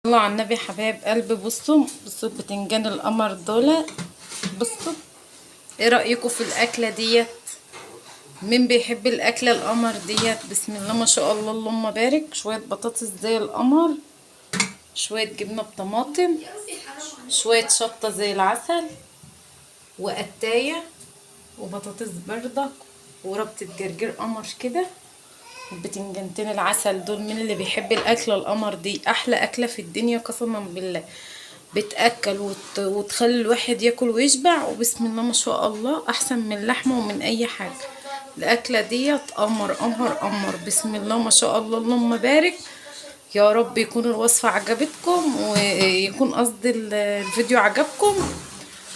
الله على النبي حبايب قلبي. بصوا بتنجان القمر دول. بصوا ايه رأيكم في الاكلة ديت؟ مين بيحب الاكلة القمر ديت؟ بسم الله ما شاء الله اللهم بارك. شوية بطاطس زي القمر، شوية جبنة بطماطم، شوية شطة زي العسل، وقتاية وبطاطس بردك وربطة جرجير قمر كده، البتنجانتين العسل دول. مين اللي بيحب الاكله القمر دي؟ احلى اكله في الدنيا قسما بالله. بتاكل وتخلي الواحد ياكل ويشبع، وبسم الله ما شاء الله احسن من اللحمه ومن اي حاجه. الاكله ديت قمر قمر قمر، بسم الله ما شاء الله اللهم بارك. يا رب يكون الوصفه عجبتكم، ويكون قصدي الفيديو عجبكم.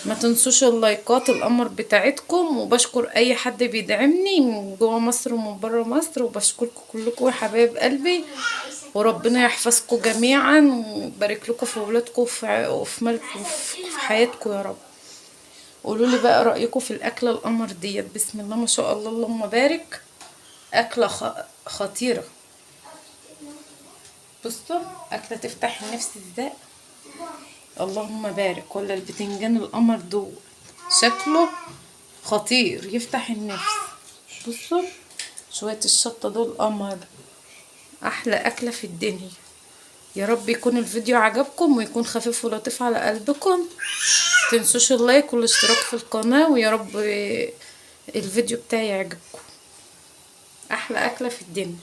ما تنسوش اللايكات القمر بتاعتكم، وبشكر اي حد بيدعمني من جوه مصر ومن بره مصر، وبشكركم كلكم يا حبايب قلبي. وربنا يحفظكم جميعا ويبارك لكم في ولادكم وفي مالكم وفي حياتكم يا رب. قولوا لي بقى رايكم في الاكله القمر ديت. بسم الله ما شاء الله اللهم بارك. اكله خطيره. بصوا اكله تفتح النفس ازاي، اللهم بارك. ولا البتنجان القمر دول شكله خطير يفتح النفس. بصوا شوية الشطة دول قمر، احلى اكلة في الدنيا. يا رب يكون الفيديو عجبكم ويكون خفيف ولطيف على قلبكم. متنسوش اللايك والاشتراك في القناة، ويا رب الفيديو بتاعي يعجبكم. احلى اكلة في الدنيا.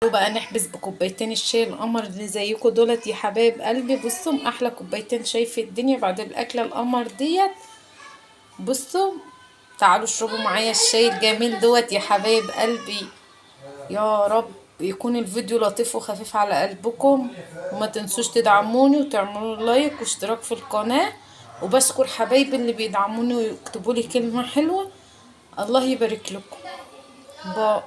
وبقى نحبس بكوبايتين الشاي القمر اللي زيكم دولت يا حبايب قلبي. بصوا احلى كوبايتين شاي في الدنيا بعد الاكله القمر ديت. بصوا تعالوا اشربوا معايا الشاي الجميل دوت يا حبايب قلبي. يا رب يكون الفيديو لطيف وخفيف على قلبكم، وما تنسوش تدعموني وتعملوا لايك واشتراك في القناه. وبشكر حبايبي اللي بيدعموني ويكتبوا لي كلمه حلوه. الله يبارك لكم. باي.